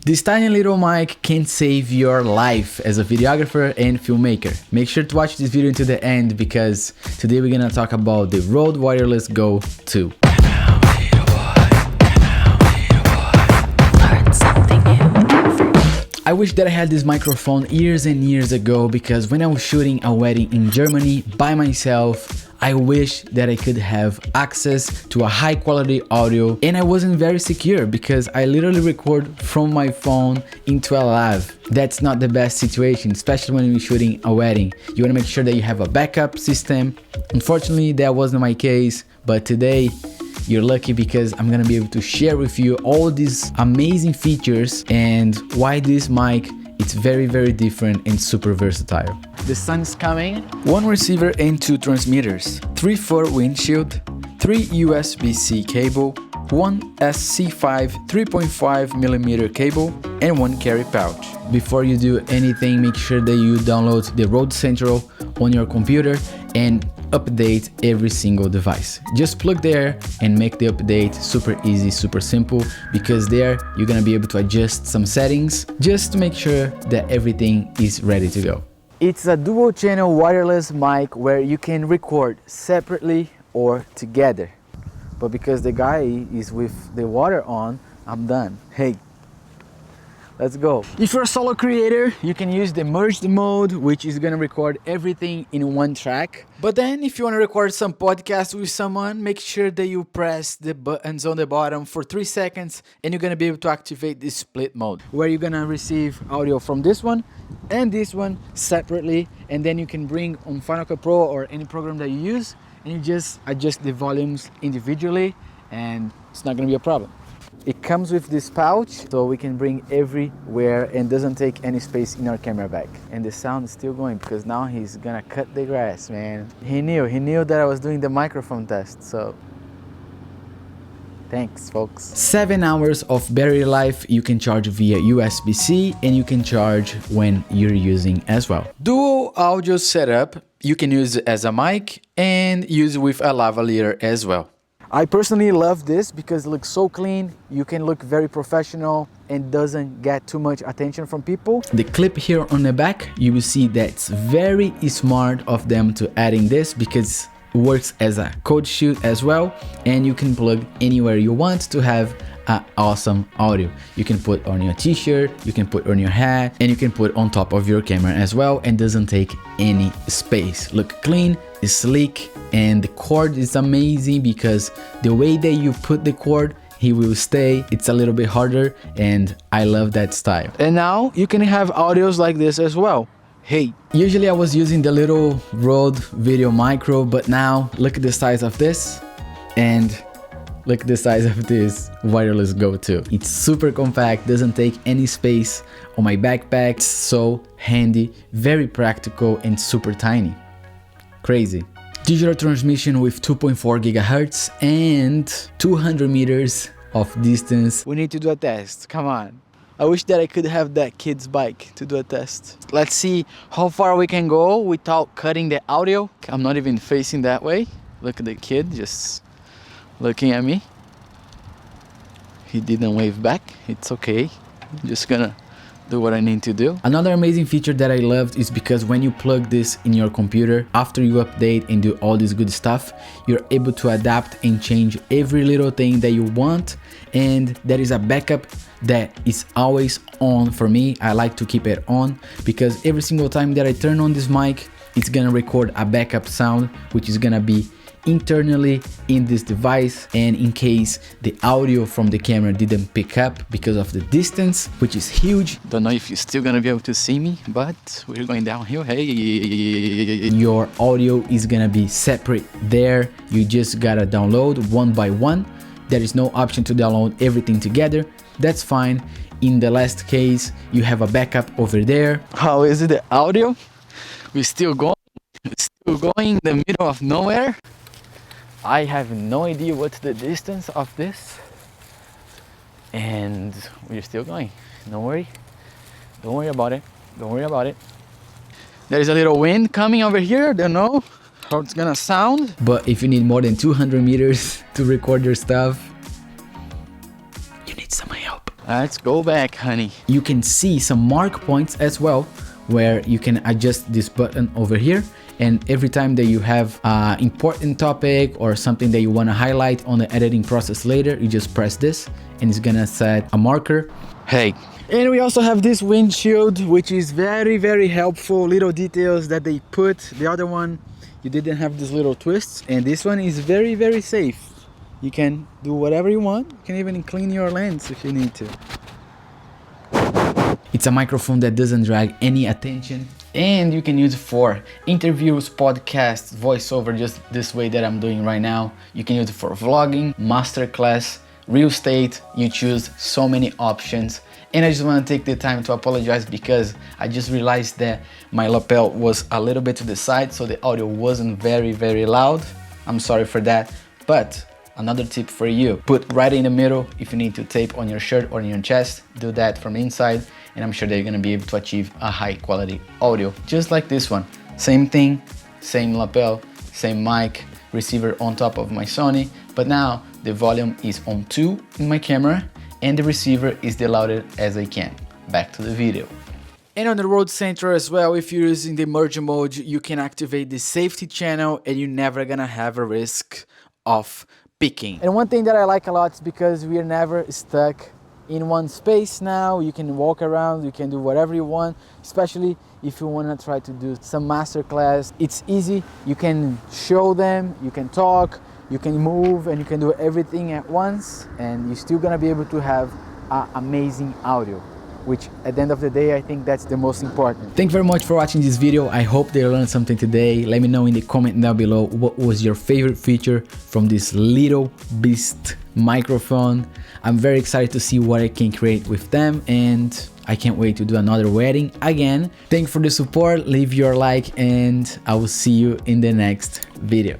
This tiny little mic can save your life as a videographer and filmmaker. Make sure to watch this video to the end because today we're gonna talk about the Rode Wireless Go 2. I wish that I had this microphone years and years ago because when I was shooting a wedding in Germany by myself, I wish that I could have access to a high quality audio, and I wasn't very secure because I literally record from my phone into a lav. That's not the best situation, especially when you're shooting a wedding. You want to make sure that you have a backup system. Unfortunately, that wasn't my case, but today you're lucky because I'm gonna be able to share with you all these amazing features and why this mic it's very different and super versatile. The sun is coming. One receiver and two transmitters, 3-foot windshield, 3 USB-C cable, one SC5 3.5mm cable, and one carry pouch. Before you do anything, make sure that you download the Rode Central on your computer and update every single device. Just plug there and make the update super easy, super simple, because there you're gonna be able to adjust some settings just to make sure that everything is ready to go. It's a dual channel wireless mic where you can record separately or together. But because the guy is with the water on, I'm done. Hey, let's go. If you're a solo creator, you can use the merged mode, which is gonna record everything in one track. But then if you wanna record some podcast with someone, make sure that you press the buttons on the bottom for 3 seconds and you're gonna be able to activate this split mode, where you're gonna receive audio from this one and this one separately, and then you can bring on Final Cut Pro or any program that you use, and you just adjust the volumes individually and it's not gonna be a problem. It comes with this pouch, so we can bring everywhere and doesn't take any space in our camera bag. And the sound is still going because now he's gonna cut the grass, man. He knew that I was doing the microphone test, so thanks, folks. 7 hours of battery life. You can charge via USB-C and you can charge when you're using as well. Dual audio setup. You can use it as a mic and use it with a lavalier as well. I personally love this because it looks so clean. You can look very professional and doesn't get too much attention from people. The clip here on the back, you will see that's very smart of them to adding this because it works as a code shoot as well, and you can plug anywhere you want to have awesome audio. You can put on your t-shirt, you can put on your hat, and you can put on top of your camera as well, and doesn't take any space. Look clean, it's sleek, and the cord is amazing because the way that you put the cord, he will stay. It's a little bit harder and I love that style. And now you can have audios like this as well. Hey, usually I was using the little Rode Video Micro, but now look at the size of this and look at the size of this Wireless Go 2. It's super compact, doesn't take any space on my backpack. It's so handy, very practical and super tiny. Crazy. Digital transmission with 2.4 gigahertz and 200 meters of distance. We need to do a test, come on. I wish that I could have that kid's bike to do a test. Let's see how far we can go without cutting the audio. I'm not even facing that way. Look at the kid just looking at me. He didn't wave back. It's okay. I'm just gonna do what I need to do. Another amazing feature that I loved is because when you plug this in your computer, after you update and do all this good stuff, you're able to adapt and change every little thing that you want, and there is a backup that is always on for me. I like to keep it on because every single time that I turn on this mic, it's gonna record a backup sound, which is gonna be internally in this device, and in case the audio from the camera didn't pick up because of the distance, which is huge. Don't know if you're still gonna be able to see me, but we're going downhill. Hey, your audio is gonna be separate there. You just gotta download one by one. There is no option to download everything together. That's fine. In the last case, you have a backup over there. How is it, the audio? We're still going in the middle of nowhere. I have no idea what's the distance of this, and we're still going. Don't worry about it. Don't worry about it. There is a little wind coming over here. Don't know how it's gonna sound. But if you need more than 200 meters to record your stuff, you need some help. Let's go back, honey. You can see some mark points as well, where you can adjust this button over here. And every time that you have an important topic or something that you want to highlight on the editing process later, you just press this and it's gonna set a marker. Hey. And we also have this windshield, which is very, very helpful. Little details that they put. The other one, you didn't have these little twists. And this one is very, very safe. You can do whatever you want. You can even clean your lens if you need to. It's a microphone that doesn't drag any attention, and you can use it for interviews, podcasts, voiceover, just this way that I'm doing right now. You can use it for vlogging, masterclass, real estate. You choose so many options. And I just want to take the time to apologize because I just realized that my lapel was a little bit to the side, so the audio wasn't very, very loud. I'm sorry for that, but another tip for you, put right in the middle. If you need to tape on your shirt or on your chest, do that from inside, and I'm sure that you're gonna be able to achieve a high quality audio, just like this one. Same thing, same lapel, same mic, receiver on top of my Sony, but now the volume is on 2 in my camera, and the receiver is the loudest as I can. Back to the video. And on the road center as well, if you're using the merge mode, you can activate the safety channel and you're never gonna have a risk of picking. And one thing that I like a lot is because we are never stuck in one space now. You can walk around, you can do whatever you want, especially if you want to try to do some masterclass. It's easy, you can show them, you can talk, you can move, and you can do everything at once, and you're still gonna be able to have amazing audio, which at the end of the day, I think that's the most important. Thank you very much for watching this video. I hope they learned something today. Let me know in the comment down below what was your favorite feature from this little beast microphone. I'm very excited to see what I can create with them, and I can't wait to do another wedding again. Thank you for the support, leave your like, and I will see you in the next video.